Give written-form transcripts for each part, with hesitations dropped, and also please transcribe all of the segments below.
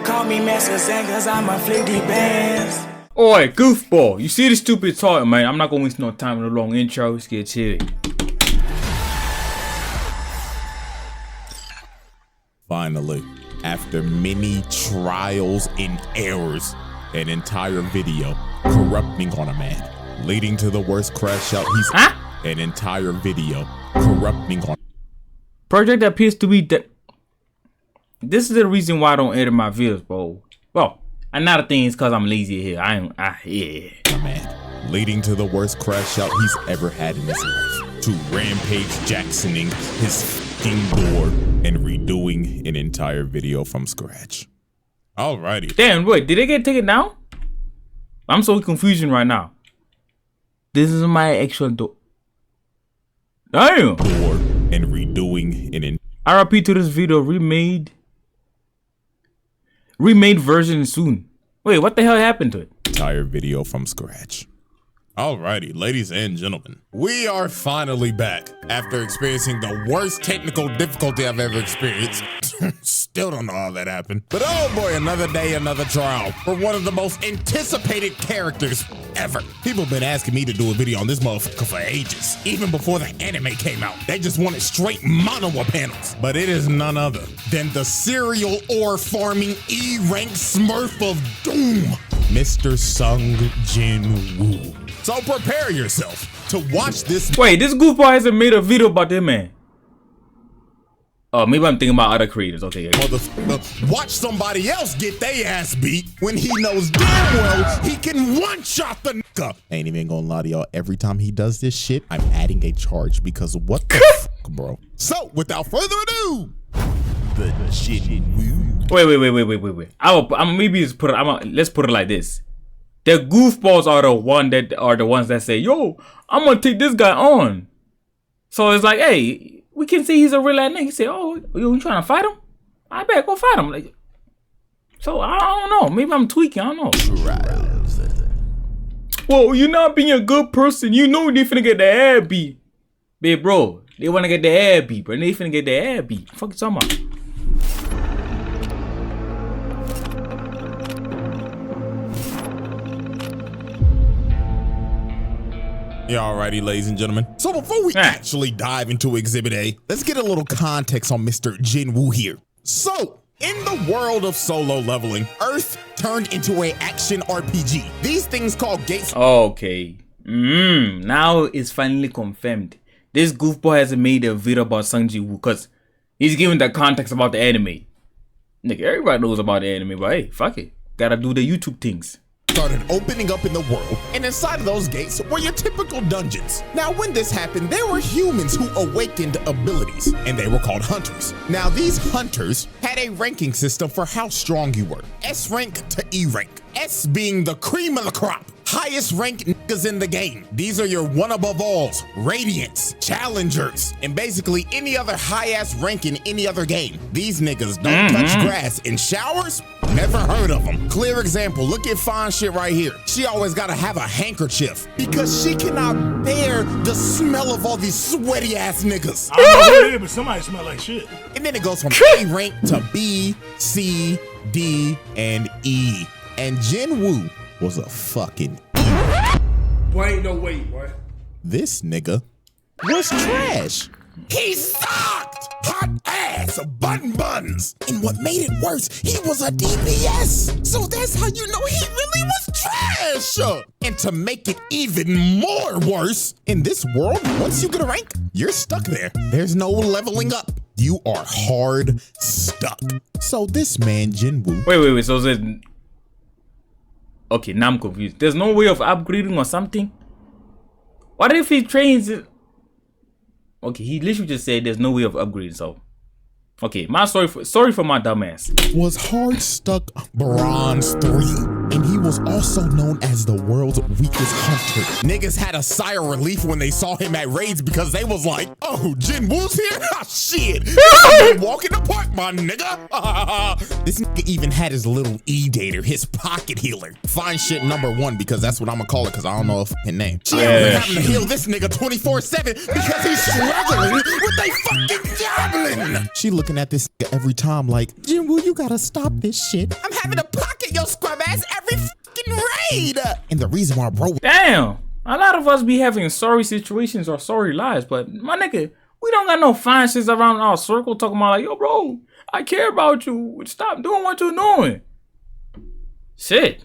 Call me Master Zen cause I'm a flicky bands. Oi, goofball. You see the stupid talking, man. I'm not gonna waste no time with a long intro. Let's get to it. Finally, after many trials and errors, an entire video corrupting on a man, leading to the worst crash out he's an entire video corrupting on project appears to be that. This is the reason why I don't edit my videos, bro. Well, another thing is cause I'm lazy here. Yeah. Man, leading to the worst crash out he's ever had in his life. To Rampage Jacksoning his f***ing door and redoing an entire video from scratch. Alrighty. Damn, wait, did they get taken down? I'm so confused right now. This is my actual door. Damn. Door and redoing an RIP to this video, remade version soon. Wait, what the hell happened to it? Entire video from scratch. Alrighty, ladies and gentlemen, we are finally back after experiencing the worst technical difficulty I've ever experienced. Still don't know how that happened. But oh boy, another day, another trial for one of the most anticipated characters ever. People have been asking me to do a video on this motherfucker for ages. Even before the anime came out, they just wanted straight monowa panels. But it is none other than the serial ore farming E-rank smurf of doom, Mr. Sung JINWOO. So prepare yourself to watch this. Wait, this goofball hasn't made a video about this man. Oh, maybe I'm thinking about other creators. Okay. Watch somebody else get their ass beat when he knows damn well he can one-shot the nigga. Ain't even gonna lie to y'all. Every time he does this shit, I'm adding a charge because what the fuck, bro? So, without further ado, the JINWOO. Wait. I'm maybe let's put it like this. The goofballs are the ones that say, yo, I'm gonna take this guy on. So it's like, hey, we can see he's a real ass nigga. He say, oh, you trying to fight him? I bet go fight him. Like, so I don't know. Maybe I'm tweaking. I don't know. Well, you're not being a good person. You know they finna get the ass beat. Babe, bro, they wanna get the ass beat, bro. They finna get the ass beat. Fuck you talking about? Yeah, alrighty, ladies and gentlemen. So before we actually dive into Exhibit A, let's get a little context on Mr. JINWOO here. So, in the world of solo leveling, Earth turned into an action RPG. These things called gates. Okay. Now it's finally confirmed. This goofball hasn't made a video about Sung JINWOO because he's giving the context about the anime. Nigga, everybody knows about the anime, but hey, fuck it. Gotta do the YouTube things. Started opening up in the world, and inside of those gates were your typical dungeons. Now, when this happened, there were humans who awakened abilities, and they were called hunters. Now, these hunters had a ranking system for how strong you were. S rank to E rank. S being the cream of the crop. Highest ranked niggas in the game. These are your one above alls, radiants, challengers, and basically any other high ass rank in any other game. These niggas don't touch grass. In showers, never heard of them. Clear example, look at fine shit right here. She always gotta have a handkerchief because she cannot bear the smell of all these sweaty ass niggas. I don't know who it is, but somebody smell like shit. And then it goes from A rank to B, C, D, and E. And JINWOO was a fucking Boy, ain't no way, boy. This nigga was trash. He sucked! Hot ass, buns. And what made it worse, he was a DPS. So that's how you know he really was trash. And to make it even more worse, in this world, once you get a rank, you're stuck there. There's no leveling up. You are hard stuck. So this man, JINWOO. Wait. So there's... Okay, now I'm confused. There's no way of upgrading or something? What if he trains it? Okay, he literally just said there's no way of upgrading, so... Okay, sorry for my dumbass. Was hard stuck bronze 3. And he was also known as the world's weakest hunter. Niggas had a sigh of relief when they saw him at raids because they was like, oh, JINWOO's here? Ah, shit. Walk in the park, my nigga. This nigga even had his little E-dater, his pocket healer. Fine shit #1 because that's what I'm gonna call it because I don't know a fucking name. She having to heal this nigga 24/7 because he's struggling with they fucking javelin. She looking at this nigga every time like, JINWOO, you gotta stop this shit. I'm having to pocket your scrub ass every fucking raid. And the reason why, bro. Damn. A lot of us be having sorry situations or sorry lives, but my nigga, we don't got no fine shits around our circle talking about like, yo, bro, I care about you. Stop doing what you're doing. Shit.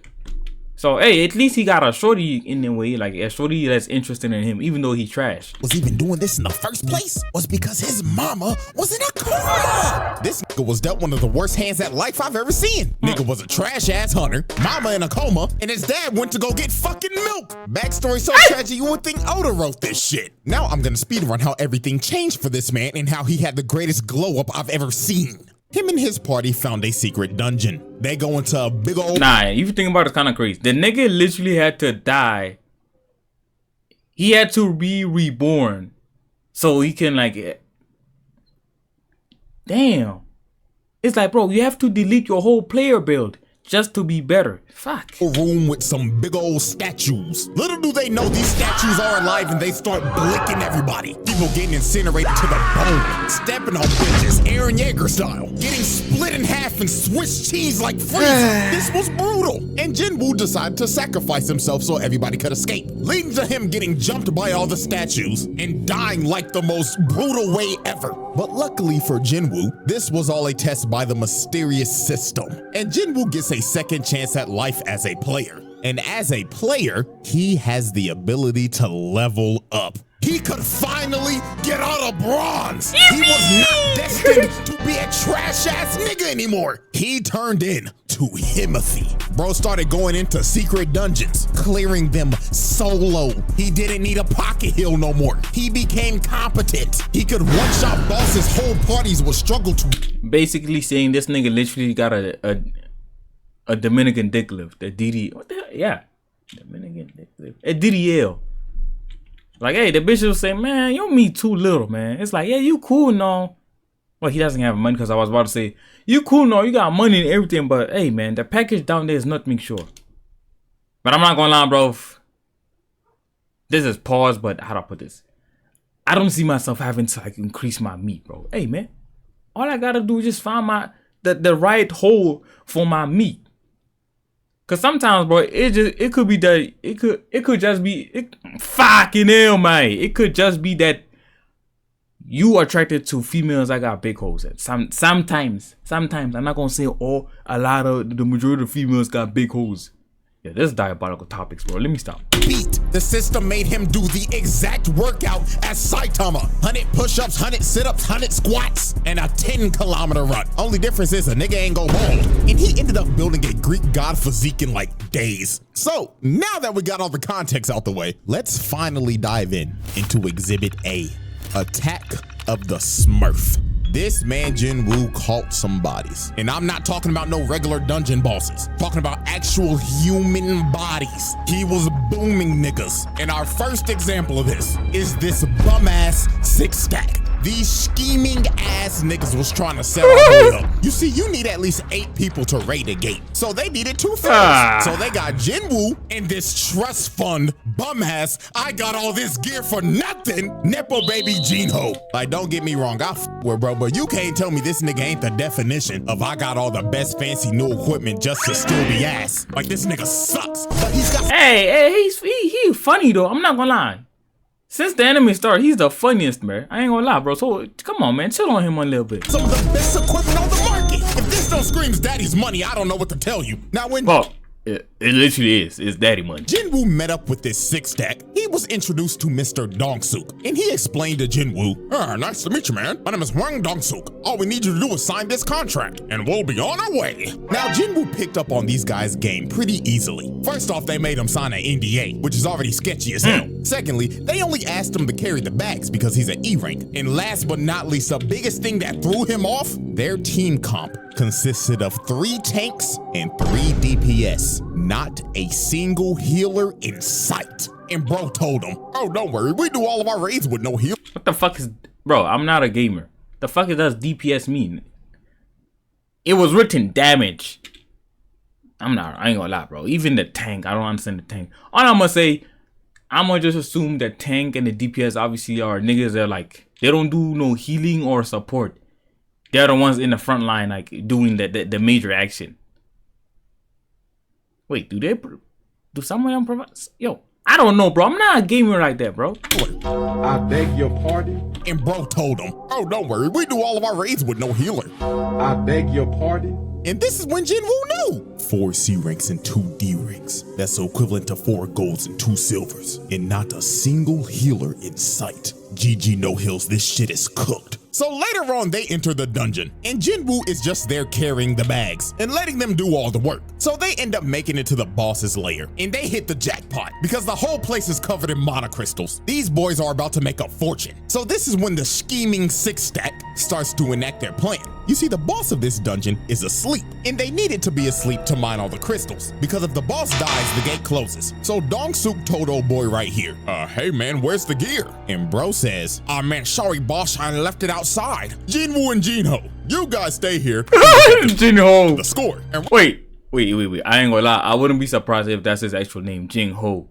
So, hey, at least he got a shorty in the way, like a shorty that's interested in him, even though he trash. Was even doing this in the first place was because his mama was in a coma. This nigga was dealt one of the worst hands at life I've ever seen. Nigga was a trash ass hunter, mama in a coma, and his dad went to go get fucking milk. Backstory so tragic you would think Oda wrote this shit. Now I'm gonna speedrun how everything changed for this man and how he had the greatest glow up I've ever seen. Him and his party found a secret dungeon. They go into a big old... Nah, if you think about it, it's kind of crazy. The nigga literally had to die. He had to be reborn. So he can like... Damn. It's like, bro, you have to delete your whole player build just to be better. Fuck. A room with some big old statues. Little do they know these statues are alive and they start blicking everybody. People getting incinerated to the bone, stepping on bitches, Aaron Yeager style, getting split in half and Swiss cheese like freeze. This was brutal. And JINWOO decided to sacrifice himself so everybody could escape, leading to him getting jumped by all the statues and dying like the most brutal way ever. But luckily for JINWOO, this was all a test by the mysterious system. And JINWOO gets a second chance at life as a player. And as a player, he has the ability to level up. He could finally get out of bronze. He was not destined to be a trash ass nigga anymore. He turned in to Himothy. Bro started going into secret dungeons, clearing them solo. He didn't need a pocket heal no more. He became competent. He could one-shot bosses whole parties would struggle to. Basically saying this nigga literally got a Dominican dick lift. A DD. What the hell? Yeah. Dominican dick lift. A DDL. Like, hey, the bitch will say, man, you me too little, man. It's like, yeah, you cool, no. Well, he doesn't have money because I was about to say, you cool, no, you got money and everything, but hey, man, the package down there is not make sure. But I'm not gonna lie, bro. This is pause, but how do I put this? I don't see myself having to like increase my meat, bro. Hey, man, all I gotta do is just find the right hole for my meat. Cause sometimes, bro, it could be that it could just be fucking hell, man. It could just be that you are attracted to females that got big holes. Sometimes I'm not gonna say a lot of the majority of females got big holes. Yeah, this is diabolical topics, bro. Let me stop. Beat. The system made him do the exact workout as Saitama. 100 push-ups, 100 sit-ups, 100 squats, and a 10-kilometer run. Only difference is a nigga ain't go bald. And he ended up building a Greek god physique in like days. So now that we got all the context out the way, let's finally dive into Exhibit A, Attack of the Smurf. This man JINWOO caught some bodies. And I'm not talking about no regular dungeon bosses. Talking about actual human bodies. He was booming niggas. And our first example of this is this bum-ass 6-stack. These scheming ass niggas was trying to set our boy up. You see, you need at least 8 people to raid a gate. So they needed 2 friends. So they got JINWOO and this trust fund bum ass. I got all this gear for nothing. Nepo baby Jinho. Like, don't get me wrong, I f with bro, but you can't tell me this nigga ain't the definition of I got all the best fancy new equipment just to still be ass. Like, this nigga sucks. But he's got. Hey, he's funny though. I'm not gonna lie. Since the anime started, he's the funniest, man. I ain't gonna lie, bro. So, come on, man. Chill on him a little bit. Some of the best equipment on the market. If this don't screams daddy's money, I don't know what to tell you. Now, when... Well, it literally is. It's daddy money. JINWOO met up with this 6-stack. He was introduced to Mr. Dongsook, and he explained to JINWOO, nice to meet you, man. My name is Wang Dongsook. All we need you to do is sign this contract, and we'll be on our way. Now, JINWOO picked up on these guys' game pretty easily. First off, they made him sign an NDA, which is already sketchy as hell. Secondly, they only asked him to carry the bags because he's an E rank. And last but not least, the biggest thing that threw him off, their team comp consisted of 3 tanks and 3 DPS. Not a single healer in sight. And bro told him, oh, don't worry, we do all of our raids with no heal. What the fuck is, bro, I'm not a gamer. The fuck does DPS mean? It was written damage. I ain't gonna lie, bro. Even the tank, I don't understand the tank. All I'm gonna say, I'm gonna just assume that tank and the DPS obviously are niggas that like, they don't do no healing or support. They're the ones in the front line, like doing the major action. Wait, do some of them provide? Yo, I don't know, bro. I'm not a gamer like that, bro. I beg your pardon? And bro told him, oh, don't worry, we do all of our raids with no healer. I beg your pardon? And this is when JINWOO knew. 4 C ranks and 2 D ranks. That's equivalent to 4 golds and 2 silvers. And not a single healer in sight. GG no heals, this shit is cooked. So later on, they enter the dungeon, and JINWOO is just there carrying the bags and letting them do all the work. So they end up making it to the boss's lair, and they hit the jackpot because the whole place is covered in mana crystals. These boys are about to make a fortune. So this is when the scheming 6-stack starts to enact their plan. You see, the boss of this dungeon is asleep, and they needed to be asleep to mine all the crystals, because if the boss dies, the gate closes. So Dong-suk told old boy right here, hey man, where's the gear? And bro says, man, sorry boss, I left it outside. JINWOO and Jinho, you guys stay here. Jinho. The score. And Wait. I ain't gonna lie. I wouldn't be surprised if that's his actual name, Jinho.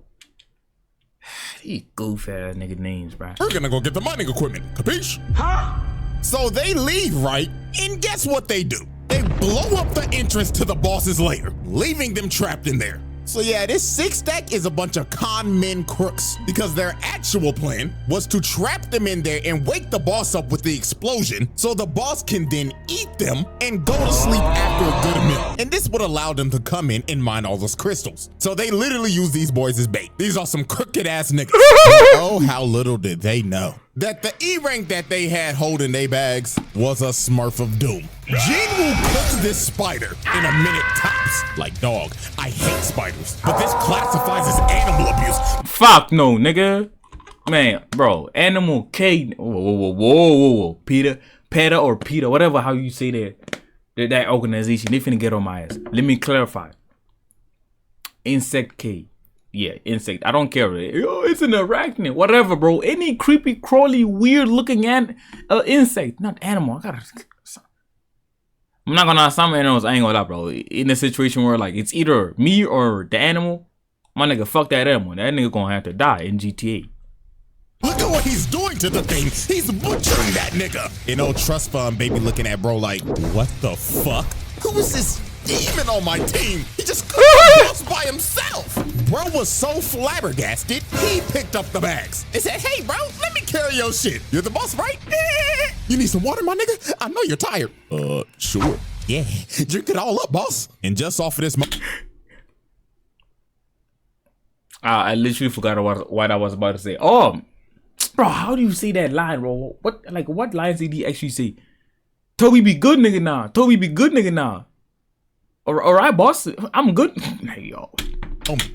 These goof ass nigga names, bro. we're gonna go get the mining equipment, capiche? Huh? So they leave, right? And guess what they do? They blow up the entrance to the boss's lair, leaving them trapped in there. So yeah, this 6-stack is a bunch of con men crooks because their actual plan was to trap them in there and wake the boss up with the explosion so the boss can then eat them and go to sleep after a good meal. And this would allow them to come in and mine all those crystals. So they literally use these boys as bait. These are some crooked ass niggas. Oh, how little did they know that the E rank that they had holding their bags was a Smurf of Doom. JINWOO cooks this spider in a minute tops. Like, dog, I hate spiders, but this classifies as animal abuse. Fuck no, nigga. Man, bro, Animal K. Whoa. PETA or PETA, whatever how you say that organization, they finna get on my ass. Let me clarify. Insect K. Yeah, insect. I don't care. Yo, it's an arachnid. Whatever, bro. Any creepy, crawly, weird looking insect. Not animal. I'm not gonna lie, some animals, I ain't gonna lie, bro. In a situation where like it's either me or the animal, my nigga, fuck that animal. That nigga gonna have to die in GTA. Look at what he's doing to the thing. He's butchering that nigga. You know, trust fund baby looking at bro like, what the fuck? Who is this demon on my team? He just cooked the boss by himself. Bro was so flabbergasted, he picked up the bags and said, hey bro, let me carry your shit. You're the boss, right? You need some water, my nigga? I know you're tired. Sure. Yeah, drink it all up, boss. And just off of this I literally forgot what I was about to say. Oh, bro, how do you say that line, bro? What lines did he actually say? Toby be good nigga now. Toby be good nigga now. All right, boss. I'm good. Hey, yo.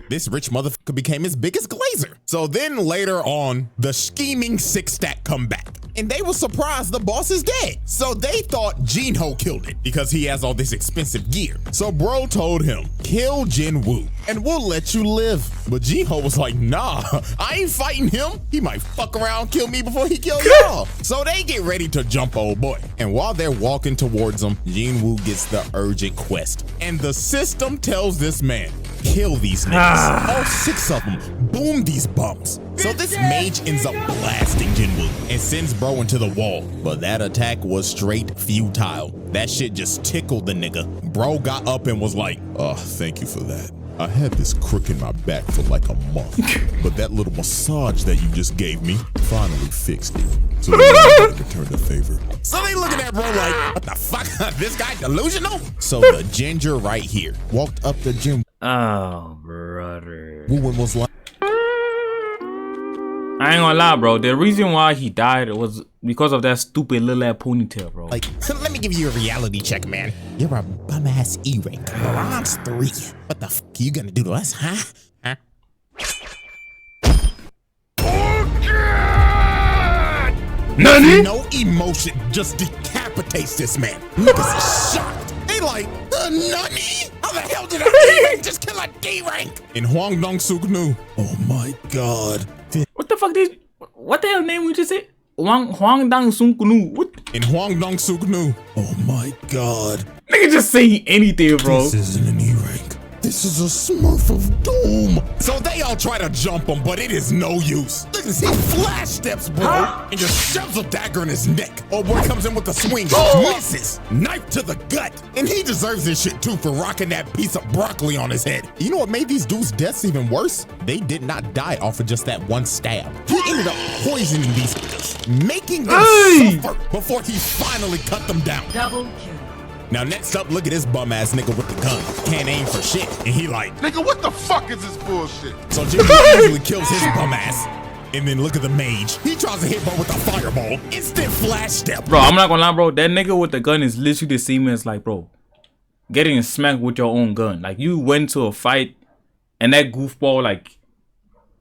This rich motherfucker became his biggest glazer. So then later on, the scheming 6-stack come back. And they were surprised the boss is dead. So they thought Jinho killed it because he has all this expensive gear. So bro told him, kill JINWOO and we'll let you live. But Jinho was like, nah, I ain't fighting him. He might fuck around, kill me before he kill y'all. So they get ready to jump old boy. And while they're walking towards him, JINWOO gets the urgent quest. And the system tells this man, kill these niggas. All 6 of them. Boom these bums. So this mage ends up blasting JINWOO and sends bro into the wall. But that attack was straight futile. That shit just tickled the nigga. Bro got up and was like, thank you for that. I had this crook in my back for like a month, but that little massage that you just gave me finally fixed it. So I'm gonna return the favor. So they looking at bro like, what the fuck? This guy delusional? So the ginger right here walked up to Jim. Oh, brother. Woo and was like, I ain't gonna lie, bro. The reason why he died was because of that stupid little ass ponytail, bro. like, let me give you a reality check, man. You're a bum ass E rank, bronze 3. What the fuck are you gonna do to us, huh? Nani? No emotion, just decapitates this man. Niggas is shocked. They like, Nani? How the hell did a D-rank just kill a D-rank? In Hwang Dong-suk knew. Oh my god. What the fuck did? What the hell name we just said? Hwang Dong-suk knew. What? In Hwang Dong-suk knew. Oh my god. Nigga just say anything, bro. This isn't an E-rank. This is a Smurf of doom. So they all try to jump him, but it is no use. Look at this, he flash steps, bro, and just shoves a dagger in his neck. Oh boy comes in with the swing, misses, knife to the gut. And he deserves this shit too for rocking that piece of broccoli on his head. You know what made these dudes' deaths even worse? They did not die off of just that one stab. He ended up poisoning these niggas, making them suffer before he finally cut them down. Double kill. Now next up, look at this bum ass nigga with the gun. Can't aim for shit. And he like, nigga, what the fuck is this bullshit? so JINWOO usually kills his bum ass. And then look at the mage. He tries to hit bro with a fireball. Instant flash step. Bro, I'm not gonna lie, bro. That nigga with the gun is literally the same as like, bro, getting smacked with your own gun. Like you went to a fight and that goofball like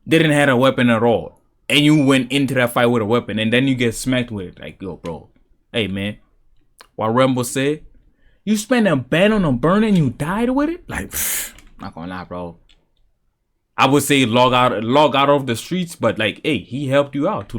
didn't have a weapon at all. And you went into that fight with a weapon and then you get smacked with it. Like, yo, bro. Hey man. What Rambo said? You spent a ban on a burn and you died with it? Like, pfft, not gonna lie, bro. I would say log out of the streets, but like, hey, he helped you out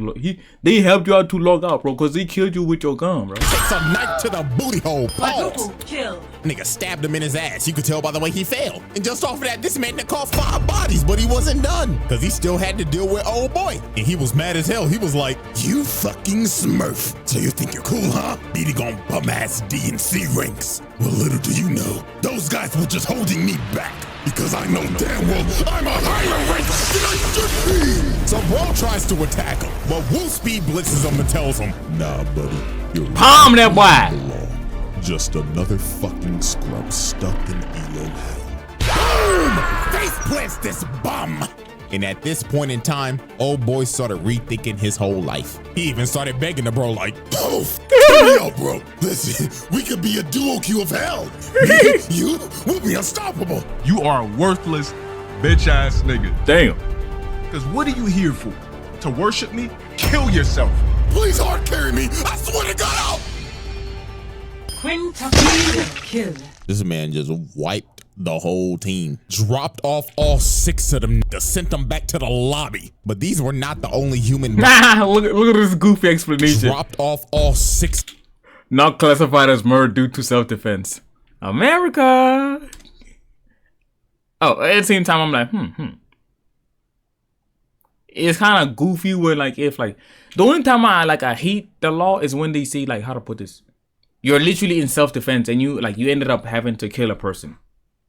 they helped you out to log out, bro, cause he killed you with your gun, bro. Takes a knife to the booty hole. Pause. Kill. Nigga stabbed him in his ass. You could tell by the way he fell. And just off of that, this man that caught 5 bodies, but he wasn't done. Cause he still had to deal with old boy. And he was mad as hell. He was like, you fucking Smurf. So you think you're cool, huh? Beating on bum ass D and C ranks. Well, little do you know, those guys were just holding me back. Because I know damn well I'm a higher rank than I should be. So bro tries to attack him, but Woo speed blitzes him and tells him, nah, buddy, you're Palm that boy. just another fucking scrub stuck in elo hell. Boom! Face plants this bum. And at this point in time, old boy started rethinking his whole life. He even started begging the bro like, oh, me up, bro. Listen, we could be a duo queue of hell. Me, you, we'll be unstoppable. You are a worthless, bitch ass nigga. Damn. Cause what are you here for? To worship me? Kill yourself. Please hard carry me. I swear to God out. Quintuple kill. This man just wiped the whole team. Dropped off all 6 of them, sent them back to the lobby. But these were not the only human. Nah, look at this goofy explanation. Dropped off all 6. Not classified as murder due to self-defense. America. Oh, at the same time, I'm like, It's kind of goofy where like, if like, the only time I hate the law is when they say like, how to put this. You're literally in self-defense and you ended up having to kill a person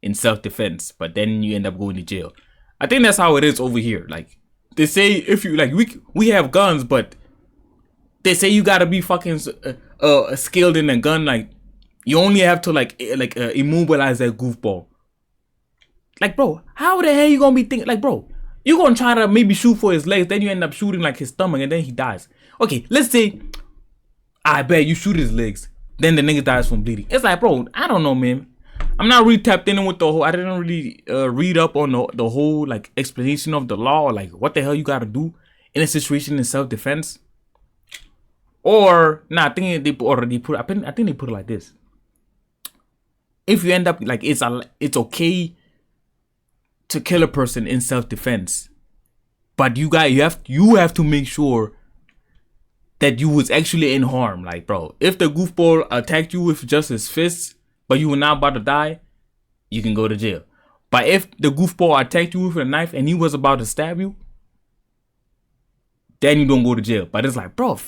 in self-defense, but then you end up going to jail. I think that's how it is over here. Like they say, if you like, we have guns, but they say you gotta be fucking skilled in a gun. Like you only have to immobilize that goofball. Like, bro, how the hell you gonna be thinking? Like, bro, you gonna try to maybe shoot for his legs, then you end up shooting like his stomach, and then he dies. Okay, let's say I bet you shoot his legs, then the nigga dies from bleeding. It's like, bro, I don't know, man. I'm not really tapped in with the whole. I didn't really read up on the whole like explanation of the law, or like what the hell you gotta do in a situation in self-defense. Or nah, I think they put it like this. If you end up like it's okay to kill a person in self-defense, but you have to make sure that you was actually in harm. Like, bro, if the goofball attacked you with just his fists, but you were not about to die, you can go to jail. But if the goofball attacked you with a knife and he was about to stab you, then you don't go to jail. But it's like, bro,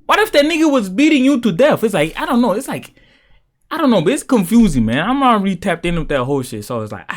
what if that nigga was beating you to death? It's like, I don't know. It's like, I don't know, but it's confusing, man. I'm not really tapped in with that whole shit. So it's like,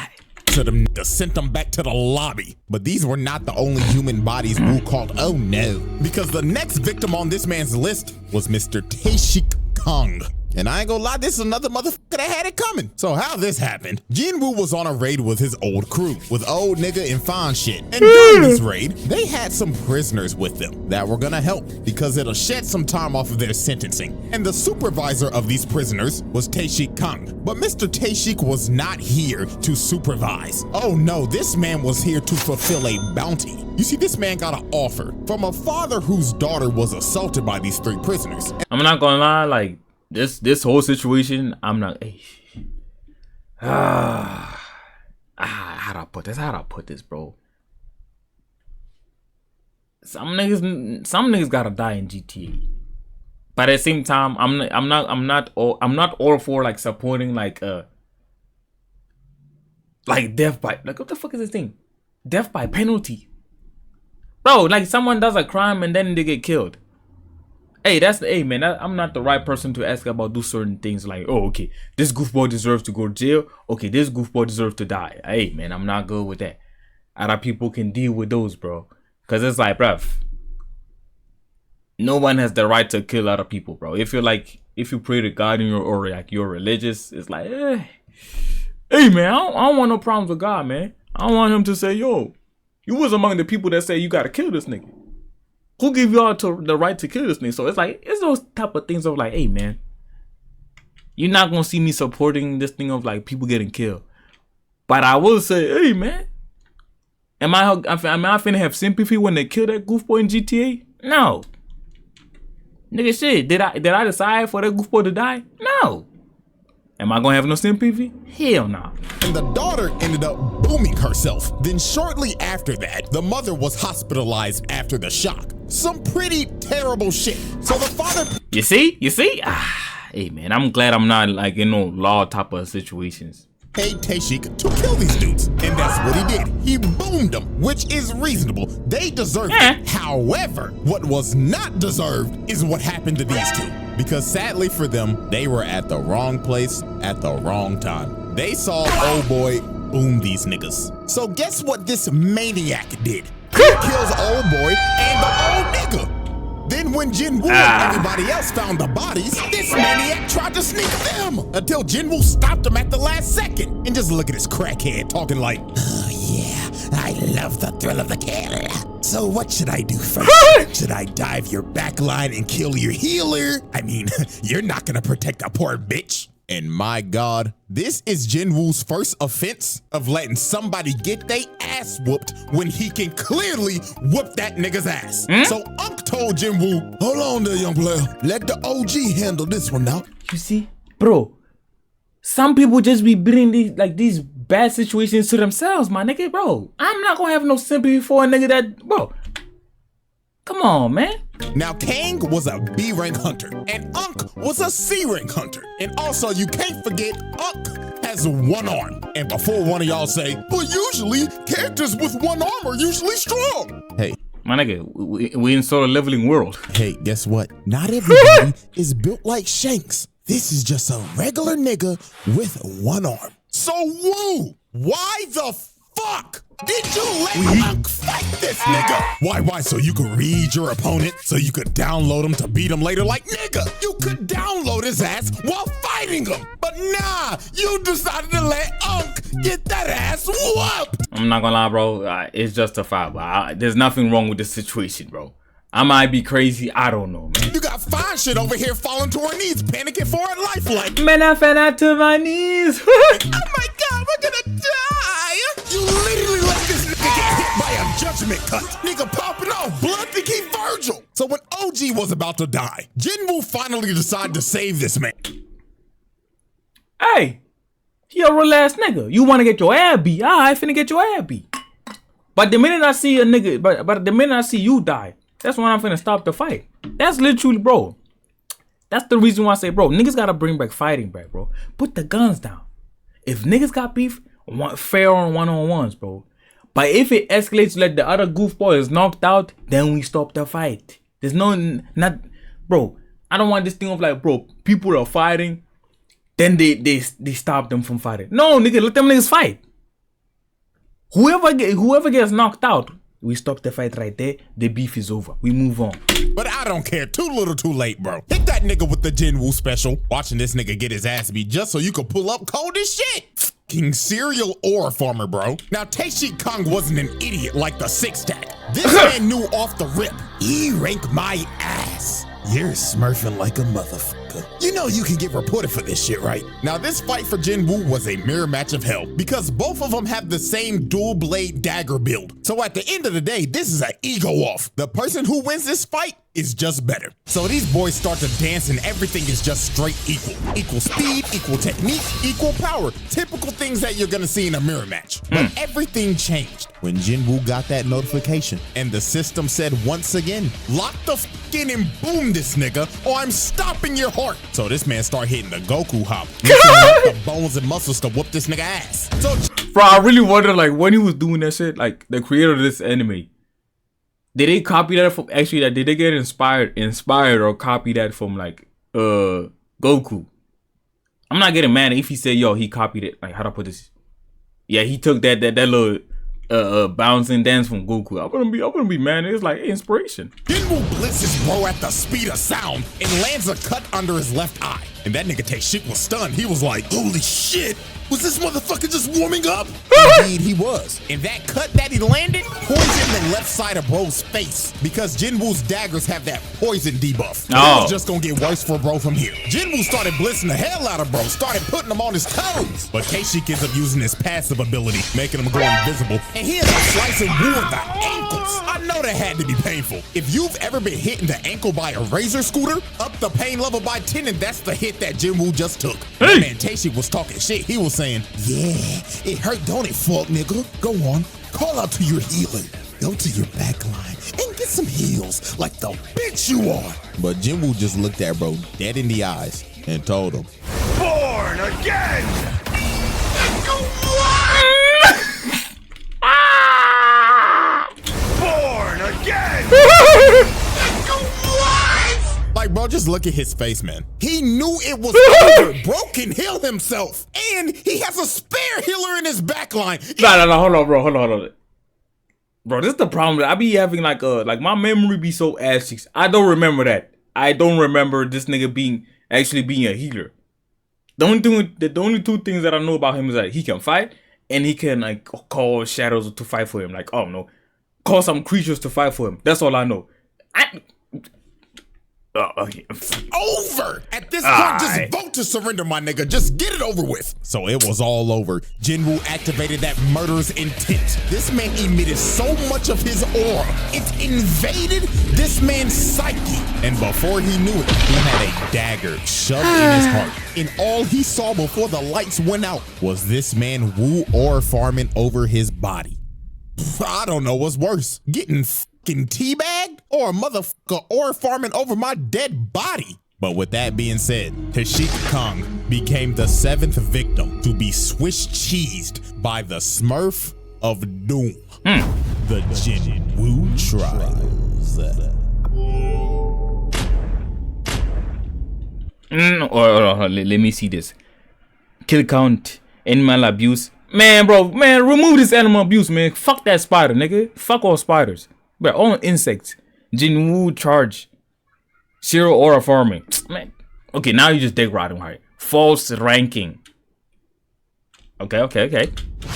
To them, sent them back to the lobby. But these were not the only human bodies Woo called oh no. Because the next victim on this man's list was Mr. Taeshik Kong. And I ain't gonna lie, this is another motherfucker that had it coming. So how this happened, JINWOO was on a raid with his old crew, with old nigga and fine shit. And during this raid, they had some prisoners with them that were gonna help because it'll shed some time off of their sentencing. And the supervisor of these prisoners was Taeshik Kang. But Mr. Taeshik was not here to supervise. Oh no, this man was here to fulfill a bounty. You see, this man got an offer from a father whose daughter was assaulted by these 3 prisoners. I'm not gonna lie, like, this whole situation, I'm not. How'd I put this? How'd I put this, bro? Some niggas gotta die in GTA. But at the same time, I'm not all for like supporting like death by, like, what the fuck is this thing? Death by penalty. Bro, like someone does a crime and then they get killed. Hey, man, I'm not the right person to ask about do certain things like, oh, okay, this goofball deserves to go to jail. Okay, this goofball deserves to die. Hey, man, I'm not good with that. Other people can deal with those, bro. Because it's like, bruv, no one has the right to kill other people, bro. If you pray to God and or like you're religious, it's like, hey, man, I don't want no problems with God, man. I don't want him to say, yo, you was among the people that say you got to kill this nigga. Who give y'all the right to kill this nigga? So it's like, it's those type of things of like, hey, man, you're not going to see me supporting this thing of like people getting killed. But I will say, hey, man, am I finna have sympathy when they kill that goofball in GTA? No. Nigga, shit, did I decide for that goofball to die? No. Am I gonna have no sympathy? Hell no. And the daughter ended up booming herself. Then shortly after that, the mother was hospitalized after the shock. Some pretty terrible shit. So the father... You see? Hey, man, I'm glad I'm not like in no law type of situations. Paid Taeshik to kill these dudes. And that's what he did. He boomed them, which is reasonable. They deserved it. However, what was not deserved is what happened to these 2. Because sadly for them, they were at the wrong place at the wrong time. They saw old boy boom these niggas. So guess what this maniac did? He kills old boy and the old nigga. Then when JINWOO and everybody else found the bodies, this maniac tried to sneak them until JINWOO stopped him at the last second. And just look at this crackhead talking like, oh yeah, I love the thrill of the kill. So what should I do first? Should I dive your backline and kill your healer? I mean, you're not gonna protect a poor bitch. And my God, this is JINWOO's first offense of letting somebody get their ass whooped when he can clearly whoop that nigga's ass. So Unc told JINWOO, hold on there, young player. Let the OG handle this one now. You see, bro, some people just be bringing these bad situations to themselves, my nigga, bro. I'm not gonna have no sympathy for a nigga that, bro. Come on, man. Now, Kang was a B rank hunter, and Unc was a C rank hunter. And also, you can't forget, Unc has 1 arm. And before one of y'all say, well, usually, characters with 1 arm are usually strong. Hey. My nigga, we in sort of leveling world. Hey, guess what? Not everybody is built like Shanks. This is just a regular nigga with 1 arm. So, woo, why the fuck did you let Unc fight this nigga? Why? So you could read your opponent, so you could download him to beat him later? Like, nigga, you could download his ass while fighting him. But nah, you decided to let Unc get that ass whooped. I'm not gonna lie, bro. It's justifiable. There's nothing wrong with this situation, bro. I might be crazy. I don't know, man. You got fine shit over here falling to her knees, panicking for her life like. Man, I fell out to my knees. Oh my God, we're gonna die. You literally let this nigga get hit by a judgment cut. Nigga popping off blood to keep Virgil. So when OG was about to die, JINWOO finally decided to save this man. Hey, he a real ass nigga. You wanna get your ass beat? I finna get your ass beat. But the minute I see a nigga, but the minute I see you die, that's when I'm finna stop the fight. That's literally, bro. That's the reason why I say, bro, niggas gotta bring back fighting back, bro. Put the guns down. If niggas got beef, fair on one-on-ones, bro. But if it escalates like the other goofball is knocked out, then we stop the fight. There's bro, I don't want this thing of like, bro, people are fighting, then they stop them from fighting. No, nigga, let them niggas fight. Whoever gets knocked out, We stop the fight right there. The beef is over. We move on. But I don't care. Too little, too late, bro. Hit that nigga with the Jinwoo special. Watching this nigga get his ass beat just so you could pull up cold as shit. King serial ore farmer, bro. Now, Tae-Shi Kong wasn't an idiot like the six stack. This man knew off the rip. He rank my ass. You're smurfing like a motherfucker. You know you can get reported for this shit, right? Now, this fight for Jinwoo was a mirror match of hell because both of them have the same dual blade dagger build. So at the end of the day, this is an ego off. The person who wins this fight is just better. So these boys start to dance and everything is just straight equal. Equal speed, equal technique, equal power. Typical things that you're gonna see in a mirror match. But everything changed when Jinwoo got that notification and the system said once again, lock the f in and boom this nigga or I'm stopping your heart. So this man started hitting the Goku hop. The bones and muscles to whoop this nigga ass. So bro, I really wonder like when he was doing that shit, like the creator of this anime, did they copy that from actually that did they get inspired or copy that from like Goku? I'm not getting mad if he said yo he copied it. Like how do I put this? Yeah, he took that little bouncing dance from Goku. I wouldn't be mad. It's like inspiration. Jinwoo blitzes bro at the speed of sound and lands a cut under his left eye. And that nigga Tae-Shi was stunned. He was like, holy shit. Was this motherfucker just warming up? Indeed, he was. And that cut that he landed poisoned the left side of bro's face because Jinwoo's daggers have that poison debuff. It was just gonna get worse for bro from here. Jinwoo started blitzing the hell out of bro, started putting him on his toes. But Tae-Shi ends up using his passive ability, making him go invisible. And he ends up slicing Woo in the ankles. I know that had to be painful. If you've ever been hit in the ankle by a razor scooter, up the pain level by 10, and that's the hit that Jinwoo just took. Hey. Man, Tae-Shi was talking shit. He was saying, yeah, it hurt, don't it, fuck nigga? Go on, call out to your healer. Go to your back line and get some heals like the bitch you are. But Jinwoo just looked at bro dead in the eyes and told him, born again! Born again! Like, bro, just look at his face, man. He knew it was over. Bro can heal himself. And he has a spare healer in his backline. No, hold on, bro. Bro, this is the problem. I be having like my memory be so ass cheeks. I don't remember that. I don't remember this nigga actually being a healer. The only two things that I know about him is that he can fight and he can like call shadows to fight for him. Like, oh no, call some creatures to fight for him. That's all I know. Okay. Over! At this point, just vote to surrender, my nigga. Just get it over with. So it was all over. Jinwoo activated that murderous intent. This man emitted so much of his aura. It invaded this man's psyche. And before he knew it, he had a dagger shoved in his heart. And all he saw before the lights went out was this man Woo ore farming over his body. I don't know what's worse. Getting teabagged or a motherfucker ore farming over my dead body. But with that being said, Tae-Shi Kong became the 7th victim to be Swiss cheesed by the Smurf of Doom. The Jinwoo trials. Let me see this. Kill count, animal abuse. Man, remove this animal abuse, man. Fuck that spider, nigga. Fuck all spiders. But all insects. Jinwoo charge. Zero aura farming. Man. Okay, now you just dig rotting, right? False ranking. Okay.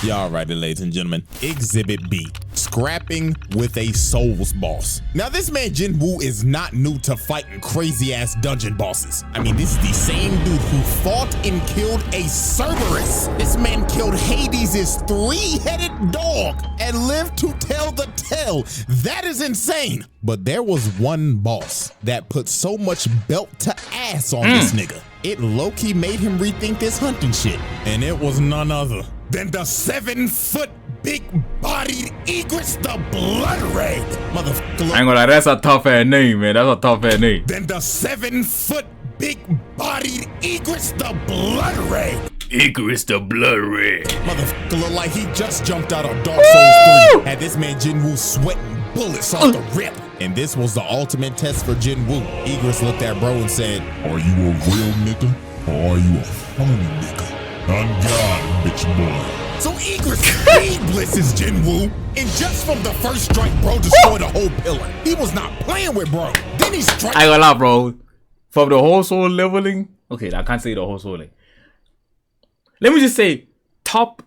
Y'all righty, ladies and gentlemen. Exhibit B. Scrapping with a Souls boss. Now, this man Jinwoo is not new to fighting crazy-ass dungeon bosses. I mean, this is the same dude who fought and killed a Cerberus. This man killed Hades' 3-headed dog and lived to tell the tale. That is insane. But there was one boss that put so much belt to ass on this nigga. It low-key made him rethink this hunting shit. And it was none other than the 7-foot big-bodied Egress the Blood Red. Motherfucker. I ain't gonna lie, that's a tough ass name, man. That's a tough ass name. Then the 7-foot big-bodied Egress the Blood Red. Egress the Blood Red. Motherfucker look like he just jumped out of Dark Souls 3. Had this man Jinwoo sweating bullets off the rip. And this was the ultimate test for Jinwoo. Egress looked at bro and said, are you a real nigga or are you a phony nigga? On God, bitch boy. So Egress speed blitzes Jinwoo, and just from the first strike, bro destroyed a whole pillar. He was not playing with bro. Then he strikes. I ain't gonna lie, bro. From the whole soul leveling. Okay, I can't say the whole soul. Let me just say, top.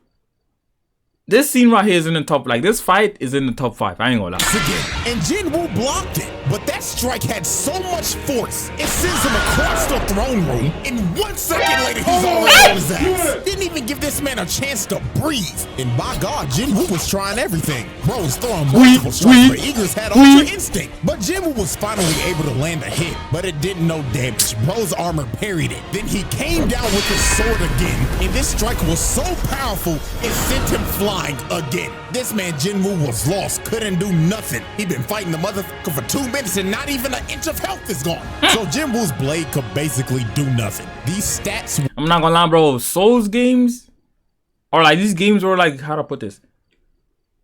This scene right here is in the top. Like, this fight is in the top 5. I ain't gonna lie. Again, and Jinwoo blocked it, but that strike had so much force, it sends him across the throne room. And 1 second later, he's already on his ass. Didn't even give this man a chance to breathe. And by God, Jinwoo was trying everything. Bro was throwing multiple strikes, but Egress had ultra instinct. But Jinwoo was finally able to land a hit, but it did no damage. Bro's armor parried it. Then he came down with his sword again, and this strike was so powerful, it sent him flying again. This man Jinwoo was lost, couldn't do nothing. He been fighting the motherfucker for 2 minutes and not even an inch of health is gone. So Jinwoo's blade could basically do nothing. These stats. I'm not gonna lie, bro. Souls games, or like these games were like, how to put this?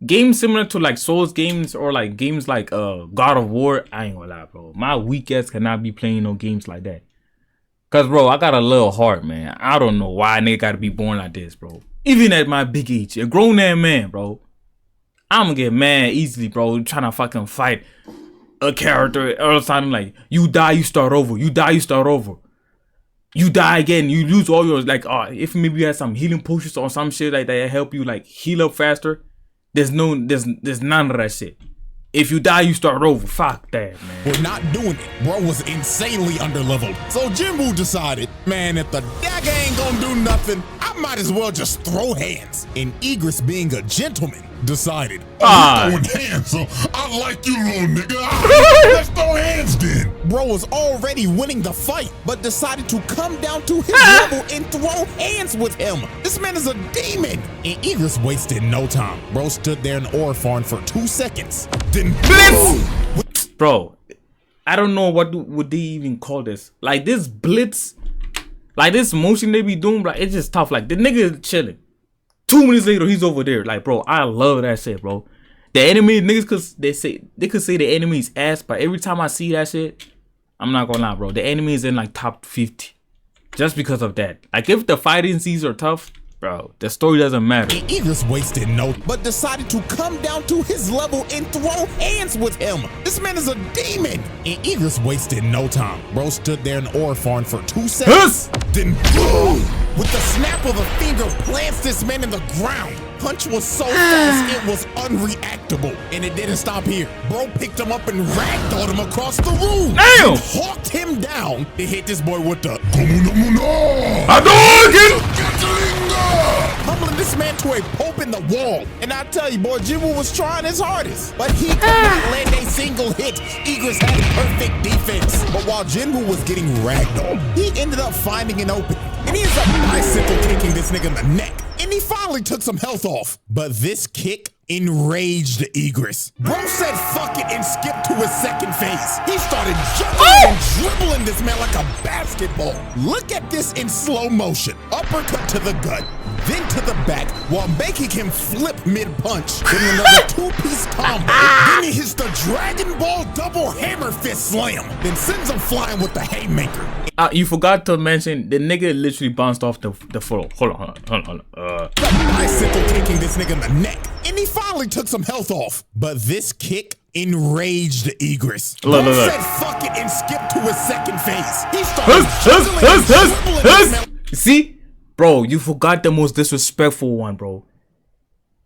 Games similar to like Souls games or like games like God of War. I ain't gonna lie, bro. My weak ass cannot be playing no games like that. Cause bro, I got a little heart, man. I don't know why a nigga gotta be born like this, bro. Even at my big age, a grown ass man, bro. I'm gonna get mad easily, bro. Trying to fucking fight a character all the time. Like, you die, you start over. You die, you start over. You die again, you lose all your, like, if maybe you had some healing potions or some shit like that help you like heal up faster. There's none of that shit. If you die, you start over. Fuck that, man. We're not doing it. Bro was insanely underleveled. So Jinwoo decided, man, if the dagger ain't gonna do nothing, I might as well just throw hands. And Egress, being a gentleman, decided, throwing hands, so I like you, little nigga. Let's throw hands then. Bro was already winning the fight, but decided to come down to his level and throw hands with him. This man is a demon. And Egress wasted no time. Bro stood there in Orphan for 2 seconds. Then blitz! Bro, I don't know what would they even call this. Like this blitz, like this motion they be doing, like it's just tough. Like the nigga is chilling. 2 minutes later, he's over there. Like, bro, I love that shit, bro. The enemy niggas, they could say the enemy's ass, but every time I see that shit, I'm not gonna lie, bro. The enemy is in like top 50, just because of that. Like, if the fighting scenes are tough, bro, the story doesn't matter. Egress wasted no, but decided to come down to his level and throw hands with him. This man is a demon. And Egress wasted no time. Bro stood there in Orphan for 2 seconds. Then boom! With the snap of a finger, plants this man in the ground. Punch was so fast, it was unreactable. And it didn't stop here. Bro picked him up and ragdolled him across the room. Damn! Hawked him down to hit this boy with the humbling this man to a pope in the wall. And I tell you, boy, Jinwoo was trying his hardest, but he could not land a single hit. Egress had perfect defense. But while Jinwoo was getting ragdolled, he ended up finding an opening. And he ends up bicycle kicking this nigga in the neck. And he finally took some health off. But this kick enraged Egress. Bro said fuck it and skipped to his second phase. He started jumping and dribbling this man like a basketball. Look at this in slow motion. Uppercut to the gut, then to the back, while making him flip mid-punch. Then another two-piece combo. Then he hits the Dragon Ball double hammer fist slam. Then sends him flying with the haymaker. You forgot to mention the nigga literally bounced off the floor. Hold on. Bicycle kicking this nigga in the neck. And he finally took some health off. But this kick enraged Egress. Look. Said fuck it and skipped to his second phase. He started See? Bro, you forgot the most disrespectful one, bro.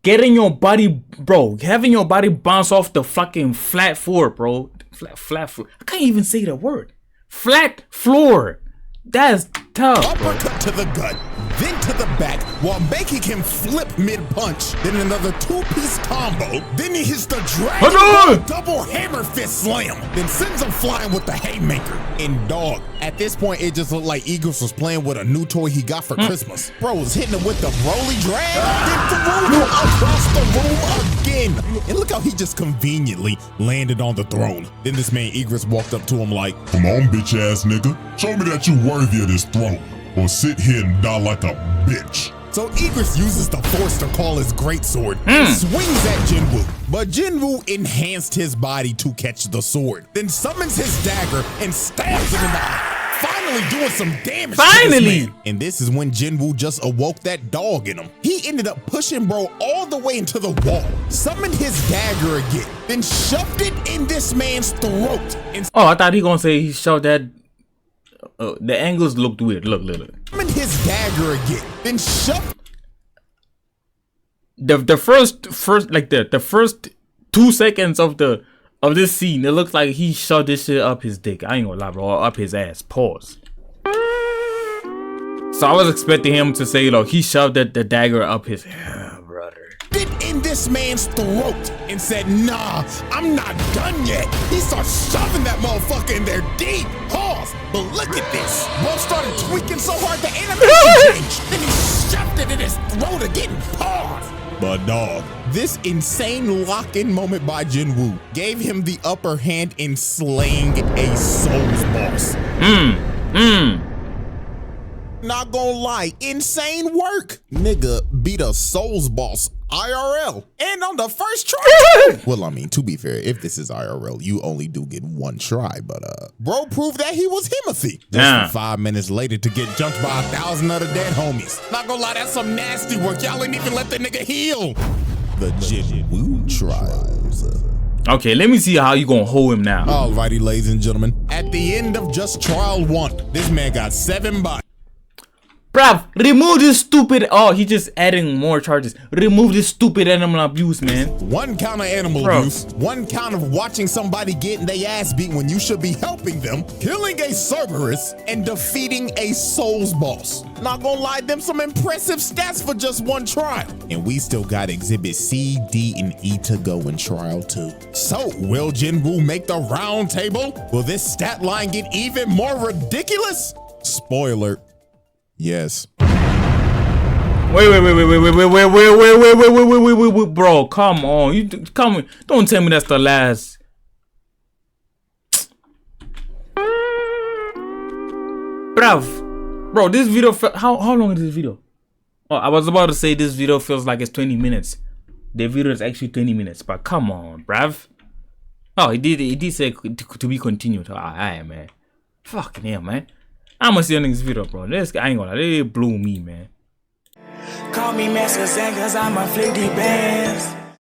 Getting your body, bro, having your body bounce off the fucking flat floor, bro. Flat floor. I can't even say the word. Flat floor. That's tough. Uppercut to the gut, then to the back, while making him flip mid-punch. Then another two-piece combo. Then he hits the Dragon Ball double hammer fist slam. Then sends him flying with the haymaker. And dog, at this point, it just looked like Egress was playing with a new toy he got for Christmas. Bro was hitting him with the Broly drag, then threw him across the room again. And look how he just conveniently landed on the throne. Then this man Egress walked up to him like, "Come on, bitch ass nigga. Show me that you worthy of this throne, or sit here and die like a bitch." So Egress uses the force to call his greatsword and swings at Jinwoo. But Jinwoo enhanced his body to catch the sword, then summons his dagger and stabs him in the eye. Finally finally doing some damage. Finally! To this man. And this is when JINWOO just awoke that dog in him. He ended up pushing bro all the way into the wall, summoned his dagger again, then shoved it in this man's throat. Oh, I thought he gonna say he shoved that. The angles looked weird. Look. Summoned his dagger again, then shoved. The first 2 seconds of this scene, it looks like he shoved this shit up his dick. I ain't gonna lie, bro, or up his ass. Pause. So I was expecting him to say, look, he shoved the dagger up his brother. It in this man's throat and said, nah, I'm not done yet. He starts shoving that motherfucker in there deep. Pause. But look at this. Bro started tweaking so hard the animation changed. Then he shoved it in his throat again. Pause. But dog, this insane lock-in moment by JINWOO gave him the upper hand in slaying a Souls boss. Not gonna lie, insane work. Nigga beat a Souls boss IRL and on the first try. Well, I mean, to be fair, if this is IRL, you only do get one try, but bro proved that he was Himothy. Just for 5 minutes later to get jumped by 1,000 other dead homies. Not gonna lie, that's some nasty work. Y'all ain't even let the nigga heal. The JINWOO trials. Okay, let me see how you gonna hold him now. Alrighty, ladies and gentlemen. At the end of just trial 1, this man got 7 bodies. Bruv, remove this stupid. Oh, he just adding more charges. Remove this stupid animal abuse, man. 1 count of animal abuse, 1 count of watching somebody getting their ass beat when you should be helping them, killing a Cerberus, and defeating a Souls boss. Not gonna lie, them some impressive stats for just 1 trial. And we still got exhibit C, D, and E to go in trial 2. So, will JINWOO make the round table? Will this stat line get even more ridiculous? Spoiler. Yes. Wait, bro, come on. Don't tell me that's the last. Bro, this video, how long is this video? Oh, I was about to say this video feels like it's 20 minutes. The video is actually 20 minutes, but come on, bruv. Oh, it did say to be continued. Alright, man. Fucking hell, man. I'm gonna see the next video, bro. This guy ain't gonna lie, it blew me, man. Call me Master Zen, cause I'm a 50 bands.